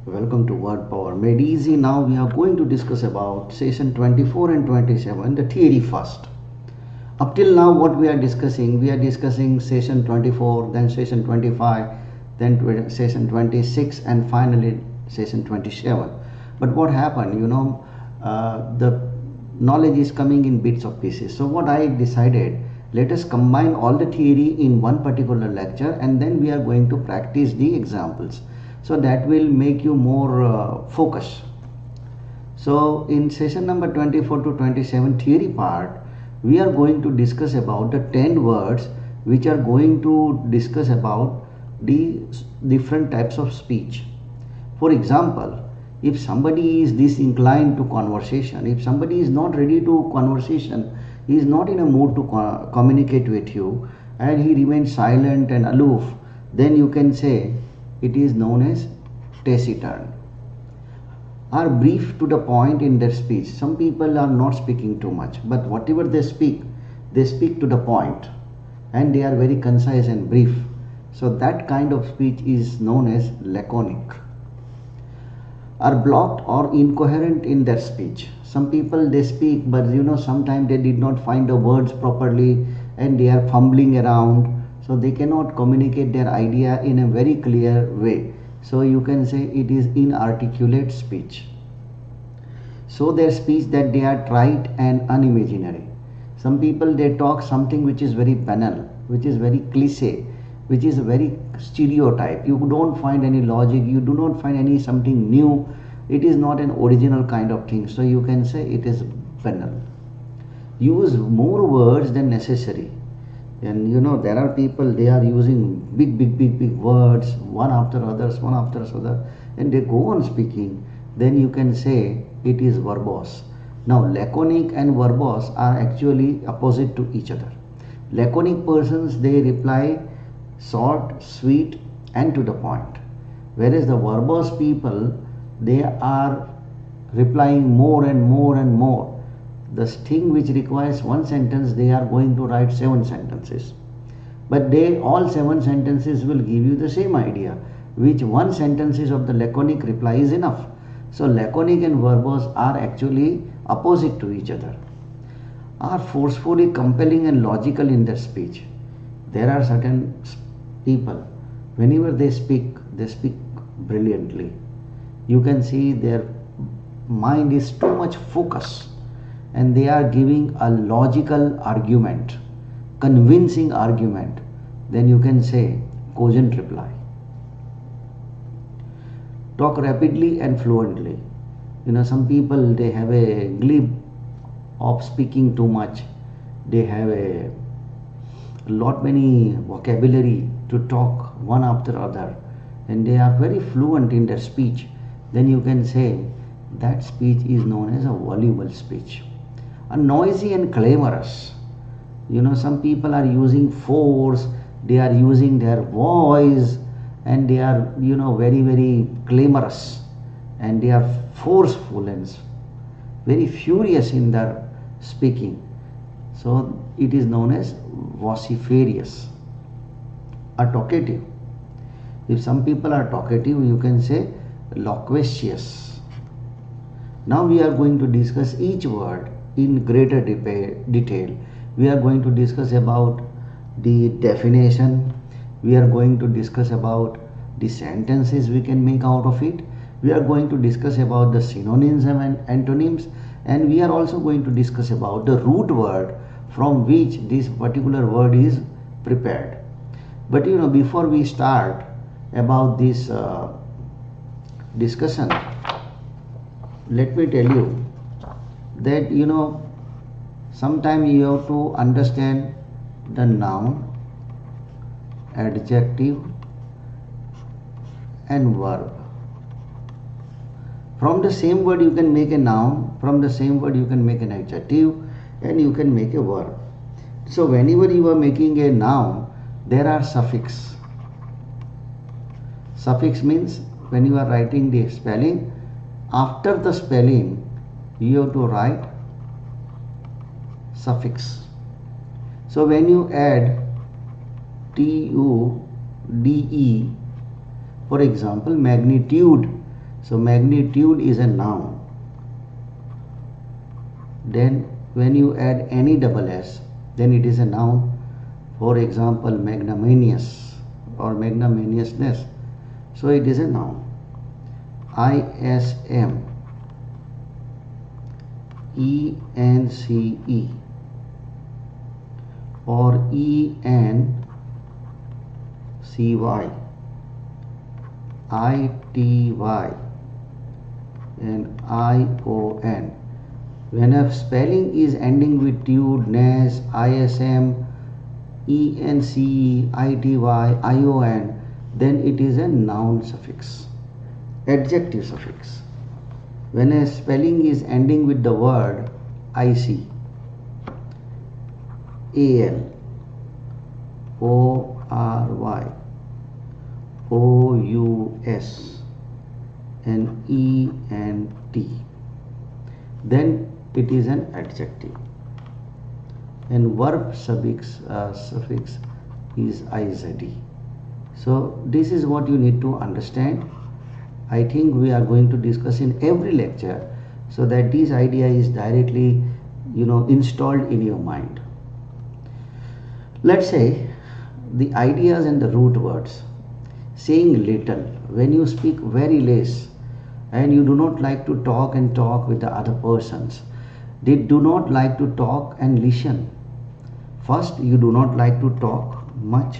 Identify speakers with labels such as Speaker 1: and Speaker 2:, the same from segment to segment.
Speaker 1: Welcome to Word Power Made Easy. Now we are going to discuss about session 24 and 27, the theory first. Up till now what we are discussing session 24, then session 25, then session 26, and finally session 27. But what happened, the knowledge is coming in bits of pieces. So what I decided, let us combine all the theory in one particular lecture, and then we are going to practice the examples. So that will make you more focused. So in session number 24 to 27 theory part, we are going to discuss about the 10 words which are going to discuss about the different types of speech. For example, if somebody is disinclined to conversation, if somebody is not ready to conversation, he is not in a mood to communicate with you, and he remains silent and aloof, then you can say it is known as taciturn. Are brief to the point in their speech. Some people are not speaking too much, but whatever they speak to the point, and they are very concise and brief. So that kind of speech is known as laconic. Are blocked or incoherent in their speech. Some people, they speak, but sometimes they did not find the words properly and they are fumbling around, so they cannot communicate their idea in a very clear way. So you can say it is inarticulate speech. So their speech that they are trite and unimaginary. Some people, they talk something which is very banal, which is very cliche, which is a very stereotype. You don't find any logic, you do not find any something new. It is not an original kind of thing. So you can say it is banal. Use more words than necessary. And there are people, they are using big words, one after others, and they go on speaking. Then you can say it is verbose. Now laconic and verbose are actually opposite to each other. Laconic persons, they reply short, sweet, and to the point, whereas the verbose people, they are replying more and more. The thing which requires one sentence, they are going to write 7 sentences, but all 7 sentences will give you the same idea, which one sentences of the laconic reply is enough. So laconic and verbose are actually opposite to each other. Are forcefully compelling and logical in their speech. There are certain people, whenever they speak brilliantly. You can see their mind is too much focused, and they are giving a logical argument, convincing argument. Then you can say cogent reply. Talk rapidly and fluently. Some people, they have a glib of speaking too much. They have a lot many vocabulary to talk one after other, and they are very fluent in their speech. Then you can say that speech is known as a voluble speech. A noisy and clamorous. Some people are using force, they are using their voice, and they are very clamorous, and they are forceful and very furious in their speaking. So it is known as vociferous. A talkative. If some people are talkative, you can say loquacious. Now we are going to discuss each word in greater detail. We are going to discuss about the definition. We are going to discuss about the sentences we can make out of it. We are going to discuss about the synonyms and antonyms, and we are also going to discuss about the root word from which this particular word is prepared. But before we start about this discussion, let me tell you that sometimes you have to understand the noun, adjective, and verb. From the same word you can make a noun, from the same word you can make an adjective, and you can make a verb. So whenever you are making a noun, there are suffix. Suffix means when you are writing the spelling, after the spelling you have to write suffix. So when you add TUDE, for example, magnitude, So magnitude is a noun. Then when you add any double s, then it is a noun. For example, magnanimous or magnanimousness. So it is a noun. ISM, ENCE or ENCY, ITY and ION. When a spelling is ending with tude, nes, ISM, ENCE, ITY, ION, then it is a noun suffix. Adjective suffix. When a spelling is ending with the word IC, AL, ORY, OUS and ENT, then it is an adjective. And verb suffix is IZD. So this is what you need to understand. I think we are going to discuss in every lecture so that this idea is directly installed in your mind. Let's say the ideas and the root words. Saying little, when you speak very less and you do not like to talk with the other persons. They do not like to talk and listen. First, you do not like to talk much,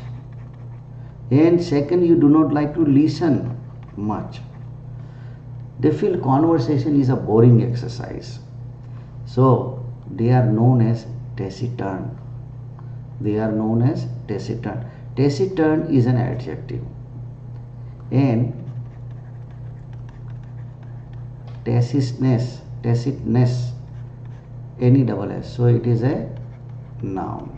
Speaker 1: and second, you do not like to listen much. They feel conversation is a boring exercise, so they are known as taciturn. They are known as taciturn. Taciturn is an adjective, and tacitness, any double s, so it is a noun.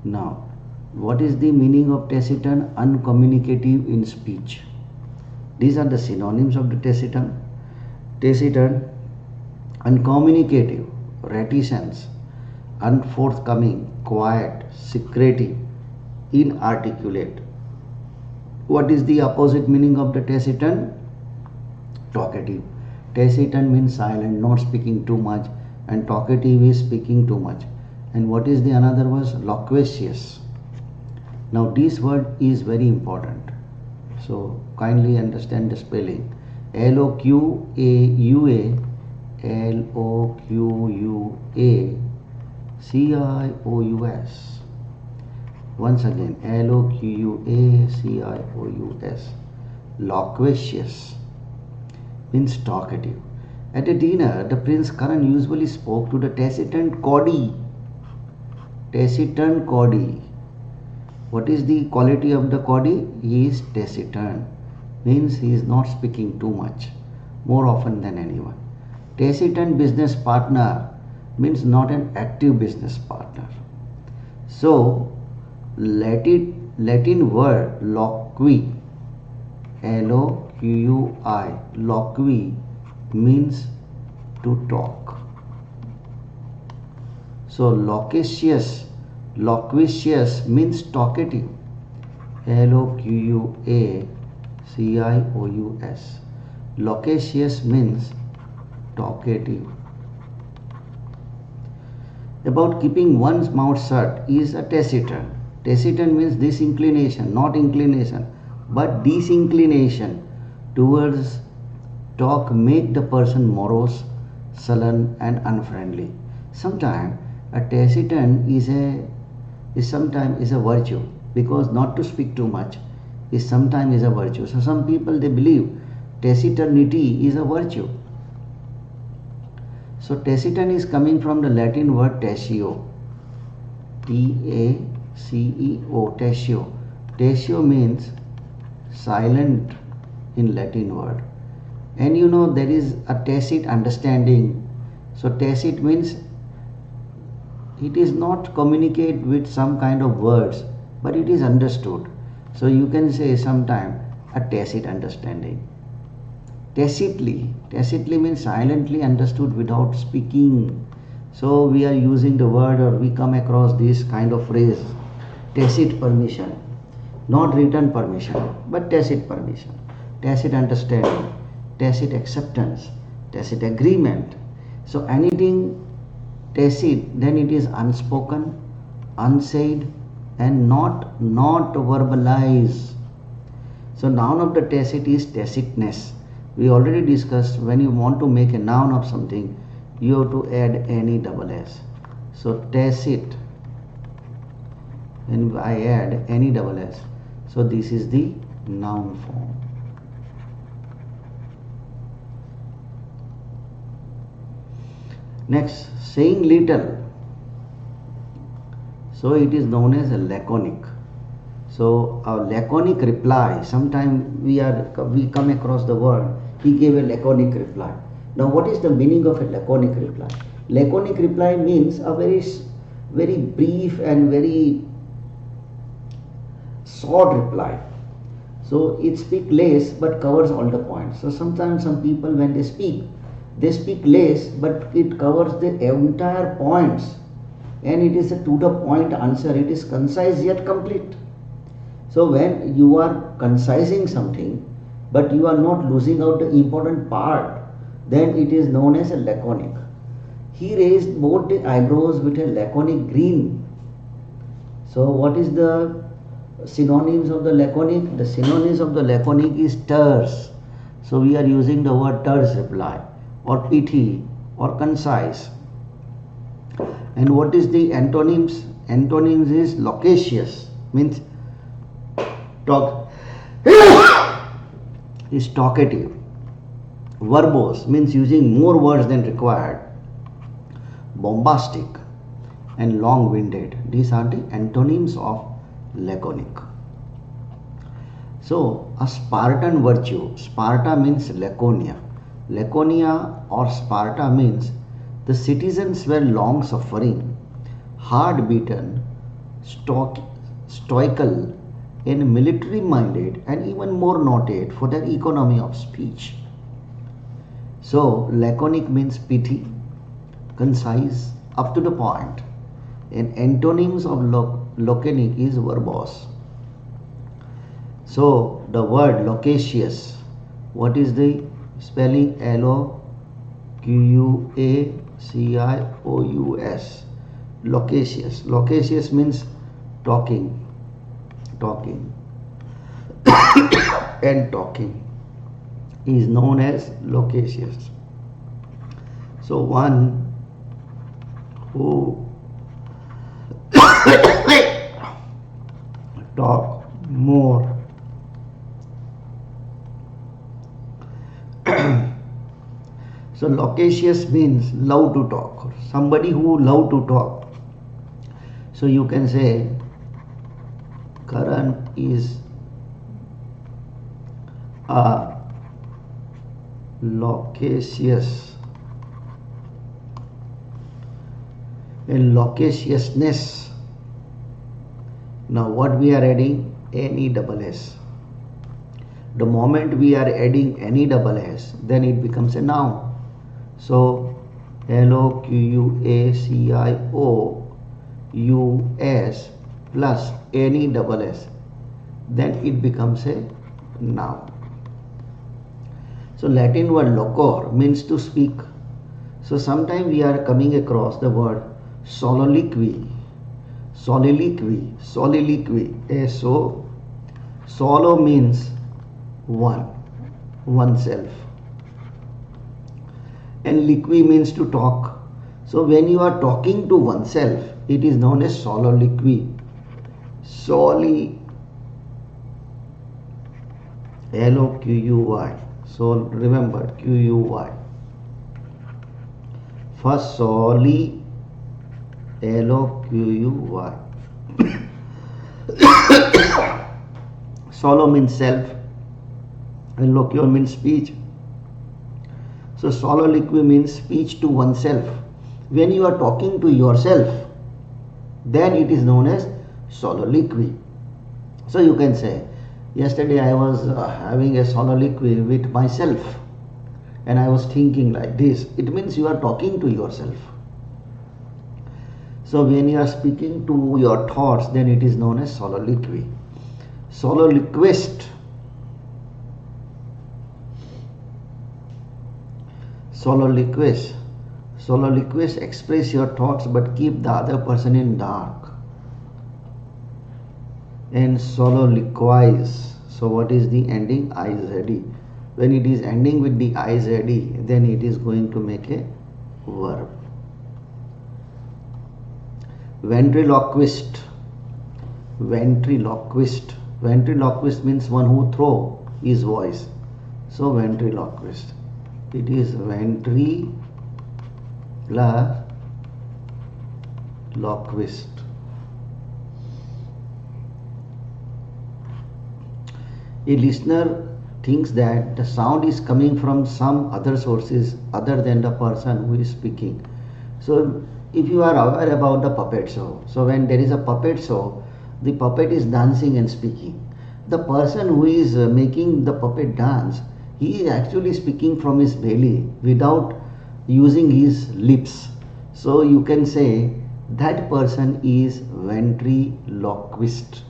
Speaker 1: Now, what is the meaning of taciturn? Uncommunicative in speech. These are the synonyms of the taciturn. Taciturn, uncommunicative, reticence, unforthcoming, quiet, secretive, inarticulate. What is the opposite meaning of the taciturn? Talkative. Taciturn means silent, not speaking too much, and talkative is speaking too much. And what is the another word? Loquacious. Now this word is very important, so kindly understand the spelling. Loquaua, Loquua, Cious. Once again, Loquacious. Loquacious means talkative. At a dinner, the Prince Karan usually spoke to the taciturn Cawdy. Taciturn Cawdy. What is the quality of the Cawdy? He is taciturn. Means he is not speaking too much, more often than anyone. Taciturn business partner means not an active business partner. So, Latin word loqui, L-O-Q-U-I, loqui means to talk. So loquacious means talkative. Loquacious. Loquacious means talkative. About keeping one's mouth shut is a taciturn. Taciturn means disinclination, not inclination, but disinclination towards talk make the person morose, sullen and unfriendly. Sometimes a taciturn is sometimes a virtue, because not to speak too much is sometimes a virtue. So some people, they believe taciturnity is a virtue. So taciturn is coming from the Latin word taceo, T-A-C-E-O, taceo. Taceo means silent in Latin word, and there is a tacit understanding. So tacit means it is not communicate with some kind of words, but it is understood. So you can say sometime a tacit understanding. Tacitly means silently understood without speaking. So we are using the word, or we come across this kind of phrase, tacit permission, not written permission, but tacit permission, tacit understanding, tacit acceptance, tacit agreement. So anything tacit, then it is unspoken, unsaid, and not verbalized. So noun of the tacit is tacitness. We already discussed, when you want to make a noun of something, you have to add any double s. So tacit, and I add any double s. So this is the noun form. Next, saying little. So it is known as a laconic. So a laconic reply, sometimes we come across the word, he gave a laconic reply. Now what is the meaning of a laconic reply? Laconic reply means a very brief and very short reply. So it speaks less but covers all the points. So sometimes some people, when they speak less but it covers the entire points, and it is a to the point answer. It is concise yet complete. So when you are concising something but you are not losing out the important part, then it is known as a laconic. He raised both the eyebrows with a laconic grin. So what is the synonyms of the laconic? The synonyms of the laconic is terse. So we are using the word terse reply, or pithy, or concise. And what is the antonyms? Antonyms is loquacious, means is talkative. Verbose means using more words than required. Bombastic and long-winded. These are the antonyms of laconic. So a Spartan virtue. Sparta means Laconia. Laconia or Sparta means the citizens were long suffering, hard beaten, stoical, and military minded, and even more noted for their economy of speech. So laconic means pithy, concise, up to the point, and antonyms of laconic is verbose. So the word loquacious, what is the spelling? Loquacious. Loquacious. Loquacious means talking and talking is known as loquacious. So one who talk more. So loquacious means love to talk, somebody who love to talk. So you can say Karan is a loquacious, and loquaciousness. Now what we are adding? N-E-double-S. The moment we are adding N-E-double-S, then it becomes a noun. So Loquacious plus N-E-double-S, then it becomes a noun. So Latin word locor means to speak. So sometimes we are coming across the word soliloquy. Soliloquy. So solo means oneself, and liqui means to talk. So when you are talking to oneself, it is known as soliloquy. L-O-Q-U-Y. So remember, Q-U-Y. First soli, L-O-Q-U-Y. Solo means self, and loquio means speech. So soliloquy means speech to oneself. When you are talking to yourself, then it is known as soliloquy. So you can say, yesterday I was having a soliloquy with myself, and I was thinking like this. It means you are talking to yourself. So when you are speaking to your thoughts, then it is known as soliloquy. Soliloquist. Soliloquist. Soliloquist express your thoughts but keep the other person in dark. And soliloquize. So what is the ending? IZD. When it is ending with the IZD, then it is going to make a verb. Ventriloquist. Ventriloquist. Ventriloquist means one who throw his voice. So ventriloquist. It is ventriloquist. A listener thinks that the sound is coming from some other sources other than the person who is speaking. So if you are aware about the puppet show, so when there is a puppet show, the puppet is dancing and speaking. The person who is making the puppet dance, he is actually speaking from his belly without using his lips. So you can say that person is ventriloquist.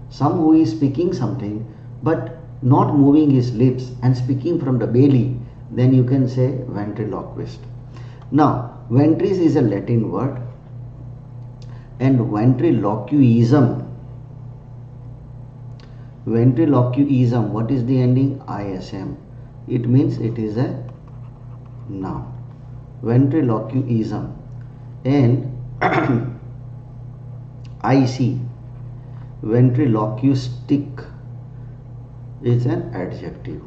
Speaker 1: Some who is speaking something but not moving his lips and speaking from the belly, then you can say ventriloquist. Now, ventris is a Latin word, and ventriloquism. Ventriloquism, what is the ending? ISM. It means it is a noun. Ventriloquism. And IC, ventriloquistic, is an adjective.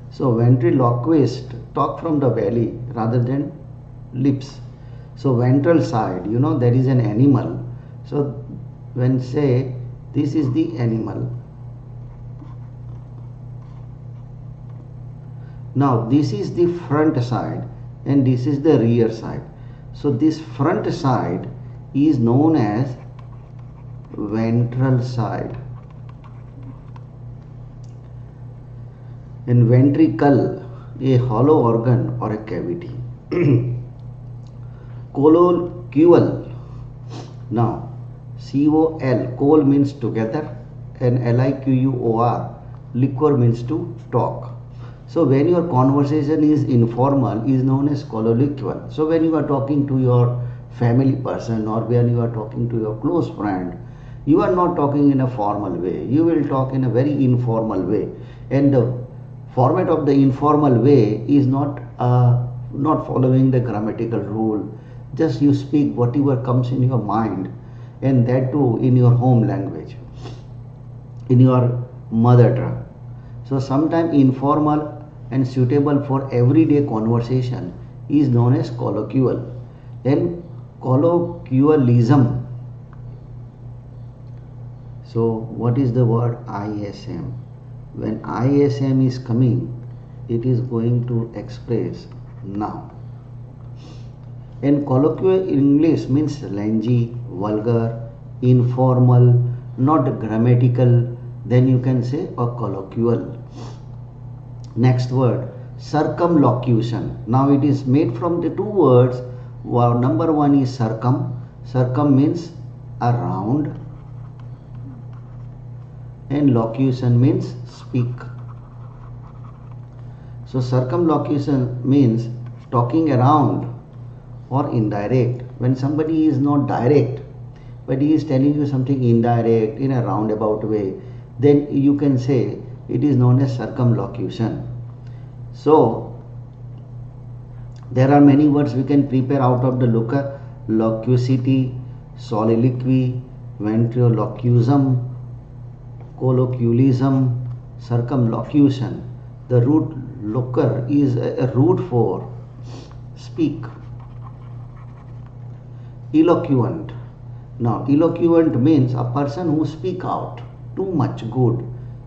Speaker 1: So ventriloquist talk from the belly rather than lips. So ventral side, you know, there is an animal. So when say this is the animal. Now this is the front side and this is the rear side. So this front side is known as ventral side. And ventricle, a hollow organ or a cavity. Colloquial. Now, C-O-L, col means together, and L-I-Q-U-O-R, liquor means to talk. So when your conversation is informal, is known as colloquial. So when you are talking to your family person or when you are talking to your close friend, you are not talking in a formal way. You will talk in a very informal way. And the format of the informal way is not following the grammatical rule. Just you speak whatever comes in your mind, and that too in your home language, in your mother tongue. So sometimes informal and suitable for everyday conversation is known as colloquial. Then colloquialism. So what is the word? ISM. When ISM is coming, it is going to express noun. And colloquial English means slangy, vulgar, informal, not grammatical. Then you can say a colloquial. Next word, circumlocution. Now it is made from the two words. Number one is circum. Circum means around, and locution means speak. So circumlocution means talking around or indirect. When somebody is not direct but he is telling you something indirect in a roundabout way, then you can say it is known as circumlocution. So there are many words we can prepare out of the loquacity, soliloquy, ventriloquism, colloquialism, circumlocution. The root loquer is a root for speak. Eloquent. Now eloquent means a person who speak out too much good,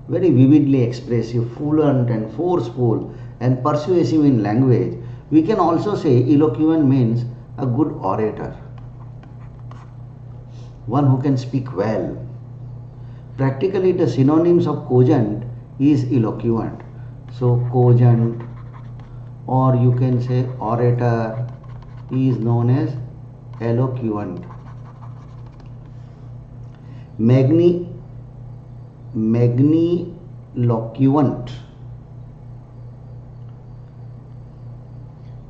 Speaker 1: very vividly expressive, fluent and forceful and persuasive in language. We can also say eloquent means a good orator, one who can speak well. Practically the synonyms of cogent is eloquent. So cogent, or you can say orator, is known as eloquent. Magniloquent.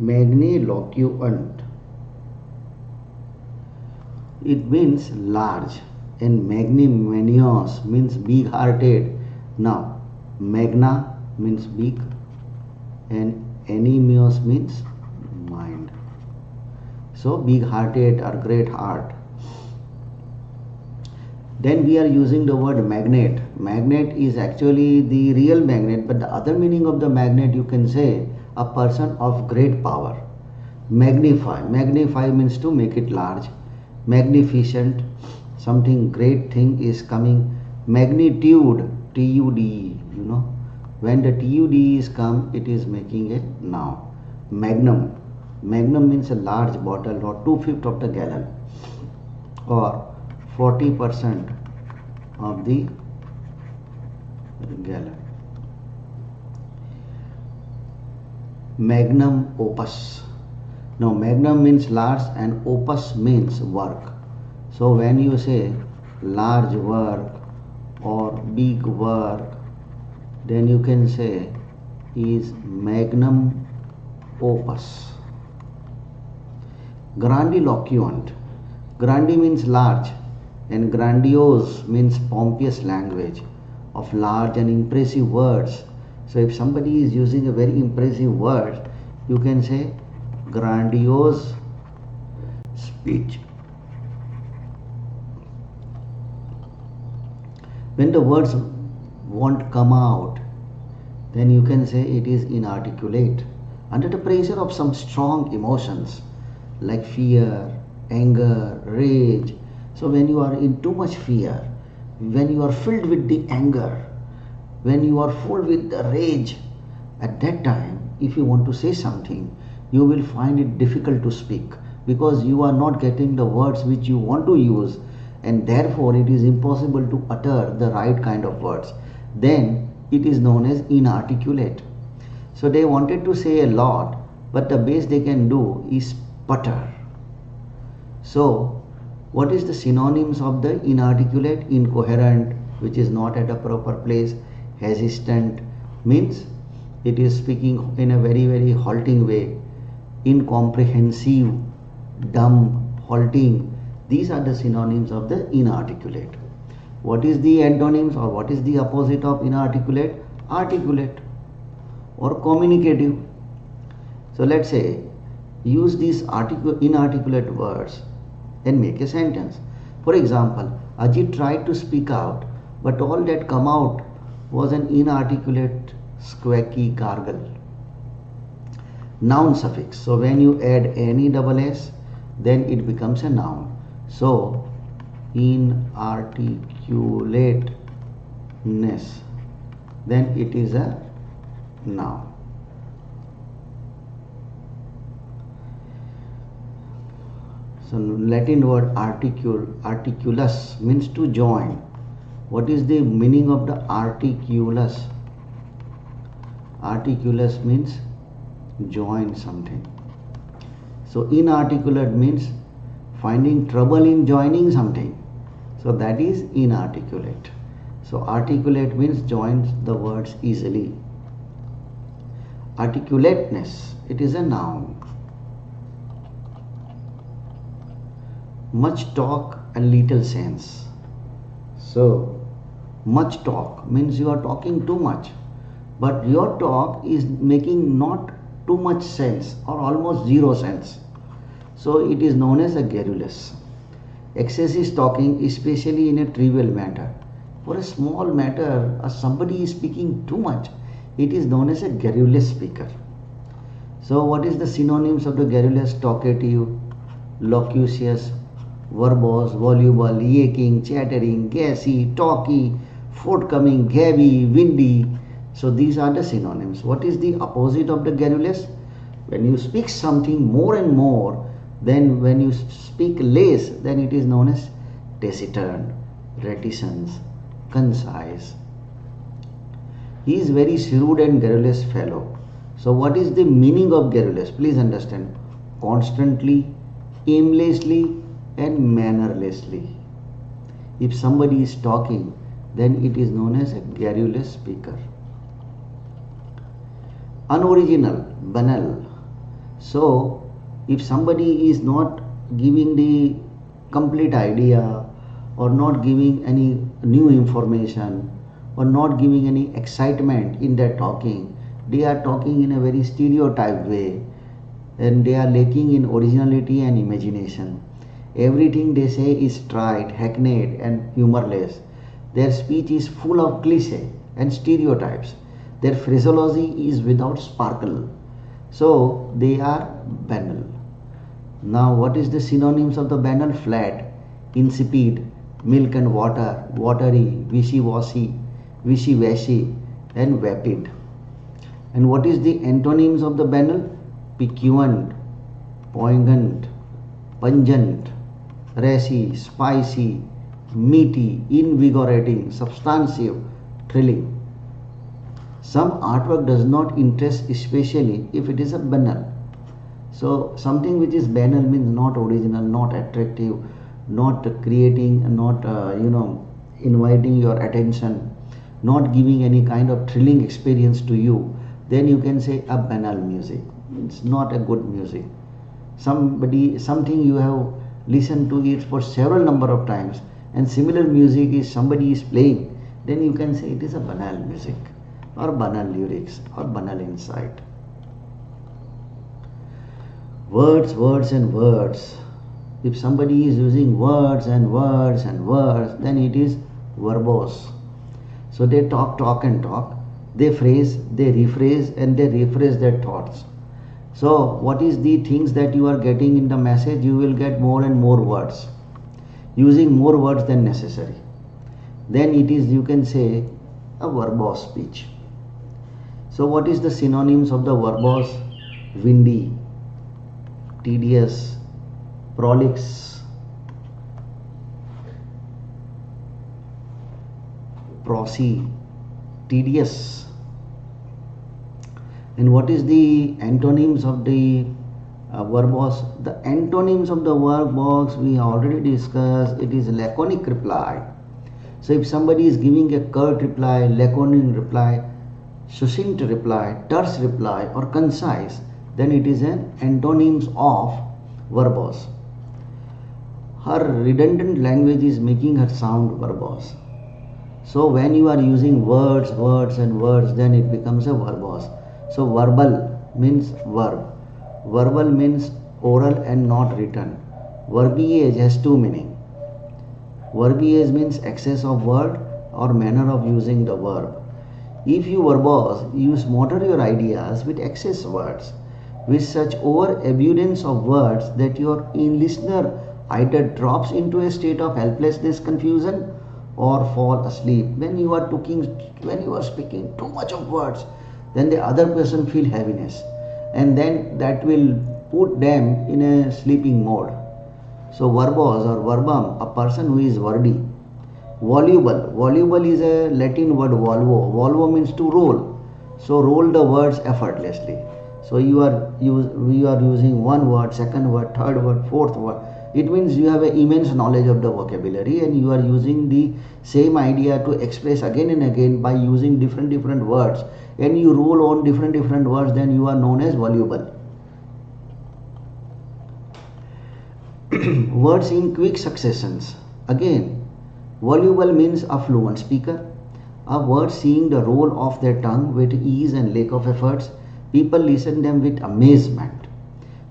Speaker 1: Magniloquent. It means large, and magnanimous means big hearted. Now, magna means big, and animus means mind. So, big hearted or great heart. Then we are using the word magnet. Magnet is actually the real magnet, but the other meaning of the magnet, you can say a person of great power. Magnify. Magnify means to make it large. Magnificent, something great thing is coming. Magnitude, TUDE, when the TUDE is come, it is making a noun. Magnum. Magnum means a large bottle, or 2/5 of the gallon, or 40% of the gallon. Magnum opus. Now, magnum means large and opus means work. So, when you say large work or big work, then you can say is magnum opus. Grandiloquent. Grandi means large, and grandiose means pompous language of large and impressive words. So if somebody is using a very impressive word, you can say grandiose speech. When the words won't come out, then you can say it is inarticulate. Under the pressure of some strong emotions like fear, anger, rage. So when you are in too much fear, when you are filled with the anger, when you are full with the rage, at that time, if you want to say something, you will find it difficult to speak, because you are not getting the words which you want to use, and therefore it is impossible to utter the right kind of words. Then it is known as inarticulate. So they wanted to say a lot, but the best they can do is sputter. So what is the synonyms of the inarticulate? Incoherent, which is not at a proper place. Hesitant means it is speaking in a very, very halting way. Incomprehensive, dumb, halting. These are the synonyms of the inarticulate. What is the antonyms, or what is the opposite of inarticulate? Articulate or communicative. So let's say use these inarticulate words and make a sentence. For example, Ajit tried to speak out, but all that come out was an inarticulate squeaky gargle. Noun suffix. So when you add any double s, then it becomes a noun. So inarticulateness, then it is a noun. So Latin word articulus means to join. What is the meaning of the articulus? Articulus means join something. So inarticulate means finding trouble in joining something. So that is inarticulate. So articulate means joins the words easily. Articulateness, it is a noun. Much talk and little sense. So much talk means you are talking too much, but your talk is making not too much sense or almost zero sense. So it is known as a garrulous. Excessive talking, especially in a trivial matter. For a small matter, somebody is speaking too much, it is known as a garrulous speaker. So what is the synonyms of the garrulous? Talkative, loquacious, verbose, voluble, yaking, chattering, gassy, talky, forthcoming, gabby, windy. So these are the synonyms. What is the opposite of the garrulous? When you speak something more and more, then when you speak less, then it is known as taciturn, reticence, concise. He is very shrewd and garrulous fellow. So what is the meaning of garrulous? Please understand. Constantly, aimlessly, and mannerlessly. If somebody is talking, then it is known as a garrulous speaker. Unoriginal, banal. So if somebody is not giving the complete idea, or not giving any new information, or not giving any excitement in their talking, they are talking in a very stereotyped way, and they are lacking in originality and imagination. Everything they say is trite, hackneyed, and humorless. Their speech is full of cliché and stereotypes. Their phraseology is without sparkle. So they are banal. Now, what is the synonyms of the banal? Flat, insipid, milk and water, watery, wishy-washy, wishy-washy, and vapid. And what is the antonyms of the banal? Piquant, poignant, pungent, racy, spicy, meaty, invigorating, substantive, thrilling. Some artwork does not interest, especially if it is a banal. So something which is banal means not original, not attractive, not creating, not inviting your attention, not giving any kind of thrilling experience to you. Then you can say a banal music. It's not a good music. Something you have listened to it for several number of times, and similar music is somebody is playing, then you can say it is a banal music, or banal lyrics, or banal insight. Words, words and words. If somebody is using words and words and words, then it is verbose. So they talk and talk. They phrase, they rephrase, and they rephrase their thoughts. So what is the things that you are getting in the message? You will get more and more words, using more words than necessary. Then it is, you can say, a verbose speech. So what is the synonyms of the verbose? Windy, tedious, prolix, prosy, tedious. And what is the antonyms of the verbose? The antonyms of the verbose we already discussed. It is laconic reply. So if somebody is giving a curt reply, laconic reply, succinct reply, terse reply, or concise, then it is an antonyms of verbose. Her redundant language is making her sound verbose. So when you are using words, words and words, then it becomes a verbose. So verbal means verb. Verbal means oral and not written. Verbiage has two meanings. Verbiage means excess of word or manner of using the verb. If you verbose, you smother your ideas with excess words, with such overabundance of words that your listener either drops into a state of helplessness, confusion, or fall asleep. When you are speaking too much of words, then the other person feel heaviness, and then that will put them in a sleeping mode. So verbose or verbum, a person who is wordy. Voluble. Voluble is a Latin word volvo. Volvo means to roll. So roll the words effortlessly. So you are using one word, second word, third word, fourth word. It means you have an immense knowledge of the vocabulary, and you are using the same idea to express again and again by using different words, and you roll on different words, then you are known as voluble. Words in quick successions. Again, voluble means a fluent speaker. A word seeing the roll of their tongue with ease and lack of efforts. People listen them with amazement.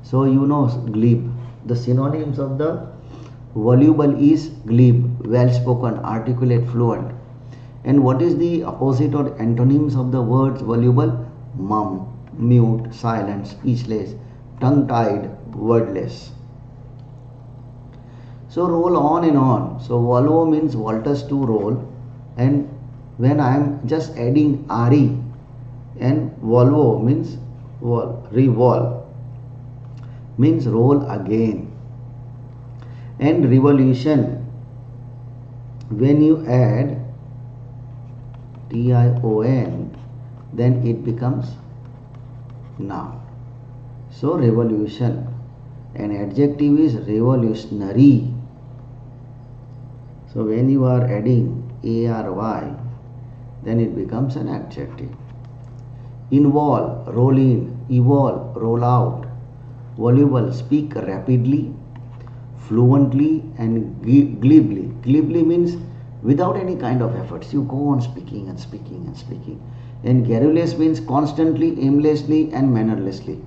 Speaker 1: So glib. The synonyms of the voluble is glib, well spoken, articulate, fluent. And what is the opposite or antonyms of the words voluble? Mum, mute, silent, speechless, tongue-tied, wordless. So roll on and on. So volvo means voltus, to roll, and when I am just adding re, and volvo means revolve, means roll again. And revolution, when you add tion, then it becomes noun. So revolution. An adjective is revolutionary. So when you are adding ARY, then it becomes an adjective. Involve, roll in, evolve, roll out. Voluble, speak rapidly, fluently and glibly. Glibly means without any kind of efforts. You go on speaking and speaking and speaking. And garrulous means constantly, aimlessly and mannerlessly.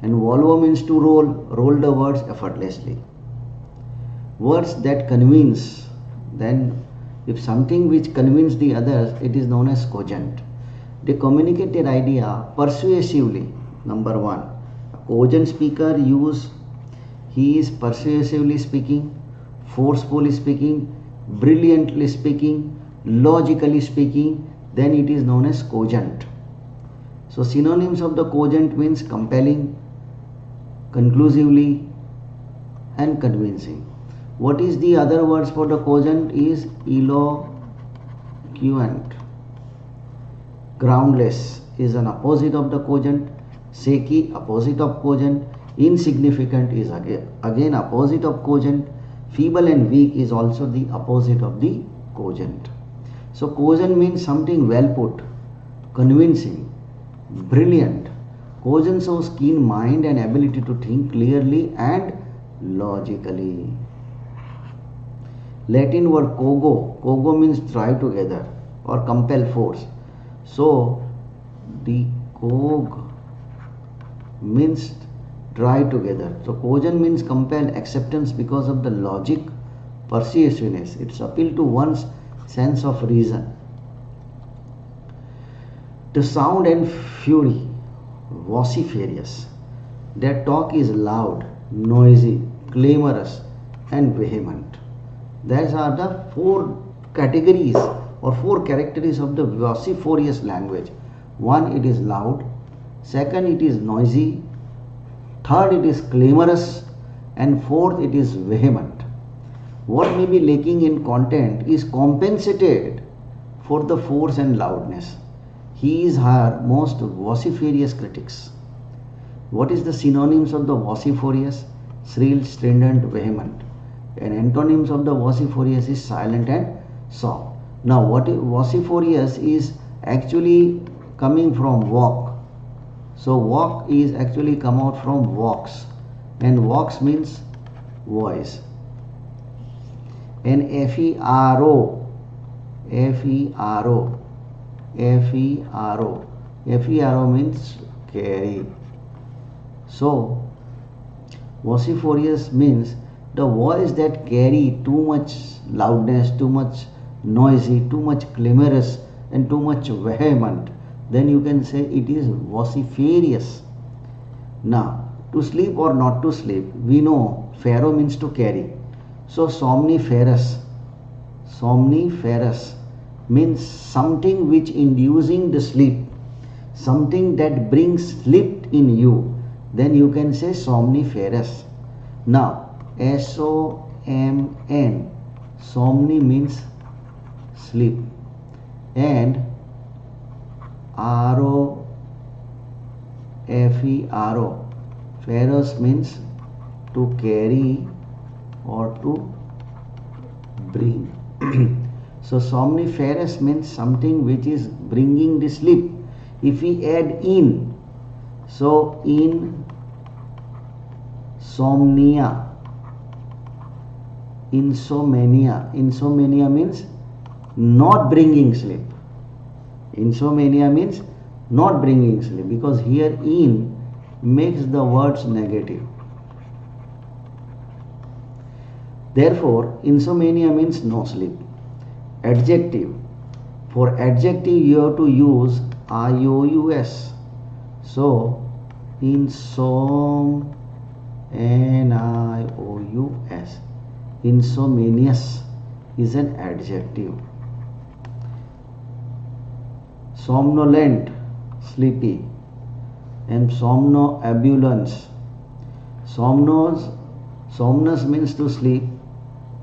Speaker 1: And volvo means to roll the words effortlessly. Words that convince, then if something which convince the others, it is known as cogent. They communicate their idea persuasively. Number one, a cogent speaker he is persuasively speaking, forcefully speaking, brilliantly speaking, logically speaking, then it is known as cogent. So synonyms of the cogent means compelling, conclusively and convincing. What is the other words for the cogent is eloquent. Groundless is an opposite of the cogent. Shaky, opposite of cogent. Insignificant is again opposite of cogent. Feeble and weak is also the opposite of the cogent. So cogent means something well put, convincing, brilliant. Cogent shows keen mind and ability to think clearly and logically. Latin word cogo means drive together or compel force. So the cog means drive together. So cogent means compel acceptance because of the logic, persuasiveness. It's appeal to one's sense of reason. The sound and fury, vociferous. Their talk is loud, noisy, clamorous and vehement. These are the four categories or four characteristics of the vociferous language. One, it is loud. Second, it is noisy. Third, it is clamorous. And fourth, it is vehement. What may be lacking in content is compensated for the force and loudness. He is her most vociferous critics. What is the synonyms of the vociferous? Shrill, strident, vehement. And antonyms of the vociferous is silent and soft. Now what is vociferous is actually coming from walk. So walk is actually come out from vox, and vox means voice. And F-E-R-O means carry. So vociferous means the voice that carry too much loudness, too much noisy, too much clamorous and too much vehement, then you can say it is vociferous. Now, to sleep or not to sleep, we know pharaoh means to carry. So somniferous means something which inducing the sleep, something that brings sleep in you, then you can say somniferous. Now S-O-M-N, somni means sleep, and R-O-F-E-R-O, pharos means to carry or to bring. So somniferous means something which is bringing the sleep. If we add in, so insomnia means not bringing sleep. Insomnia means not bringing sleep, because here in makes the words negative. Therefore insomnia means no sleep. Adjective, for adjective you have to use IOUS. So insomnious, insomnious is an adjective. Somnolent, sleepy, and somnambulance. Somnus means to sleep,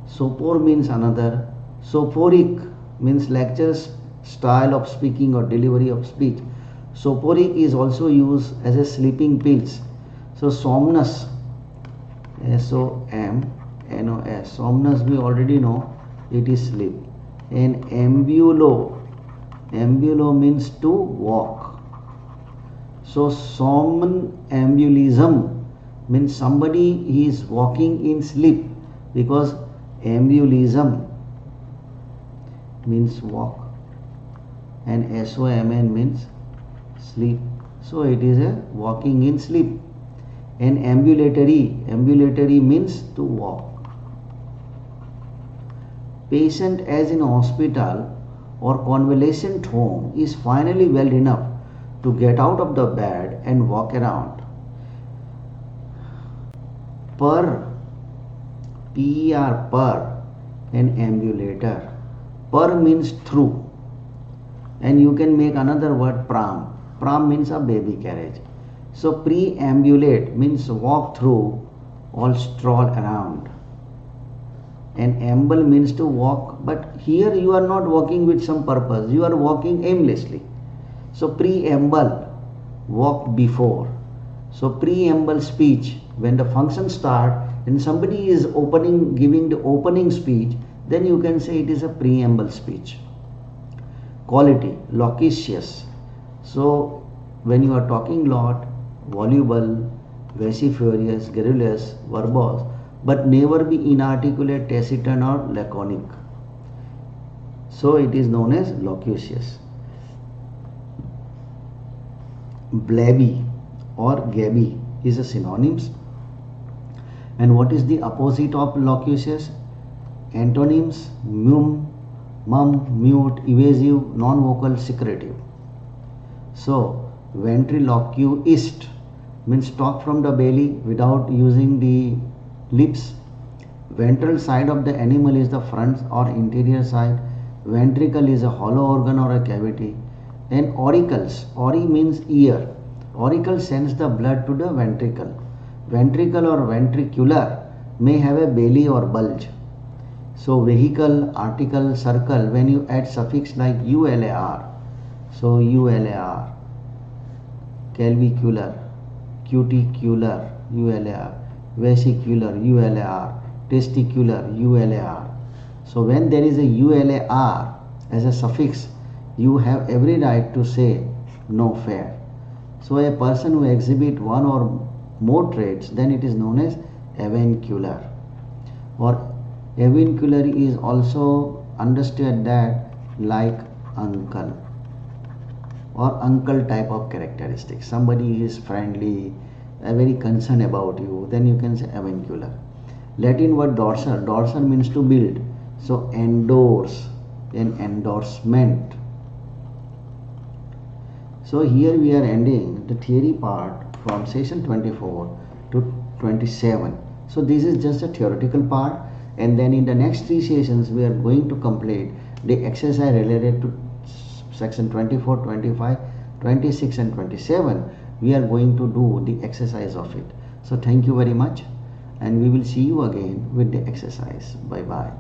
Speaker 1: sopor means another, soporic means lectures, style of speaking or delivery of speech. Soporic is also used as a sleeping pills. So somnus, S-O-M-N-O-S, somnus we already know, it is sleep. And ambulo means to walk. So somnambulism means somebody is walking in sleep, because ambulism means walk and SOMN means sleep. So it is a walking in sleep. And ambulatory means to walk. Patient as in hospital or convalescent home is finally well enough to get out of the bed and walk around. Per and ambulator. Per means through, and you can make another word pram. Pram means a baby carriage. So preambulate means walk through or stroll around. And amble means to walk, but here you are not walking with some purpose, you are walking aimlessly. So preamble, walk before. So preamble speech, when the function start and somebody is giving the opening speech, then you can say it is a preamble speech. Quality, loquacious. So when you are talking lot, voluble, vociferous, garrulous, verbose, but never be inarticulate, taciturn or laconic. So it is known as loquacious. Blabby or gabby is a synonyms. And what is the opposite of loquacious? Antonyms: mum, mute, evasive, non-vocal, secretive. So ventriloquist means talk from the belly without using the lips. Ventral side of the animal is the front or interior side. Ventricle is a hollow organ or a cavity. And auricles, auri means ear. Auricle sends the blood to the ventricle. Ventricle or ventricular may have a belly or bulge. So vehicle, article, circle, when you add suffix like ular, so ular, clavicular, cuticular, ular, vesicular, ular, testicular, ular. So when there is a ular as a suffix, you have every right to say no fair. So a person who exhibit one or more traits, then it is known as avuncular. Or avuncular is also understood that like uncle or uncle type of characteristics. Somebody is friendly, very concerned about you, then you can say avuncular. Latin word dorsal, dorsal means to build. So endorse, then endorsement. So here we are ending the theory part from session 24 to 27. So this is just a theoretical part, and then in the next 3 sessions we are going to complete the exercise related to section 24, 25, 26 and 27. We are going to do the exercise of it. So thank you very much, and we will see you again with the exercise. Bye bye.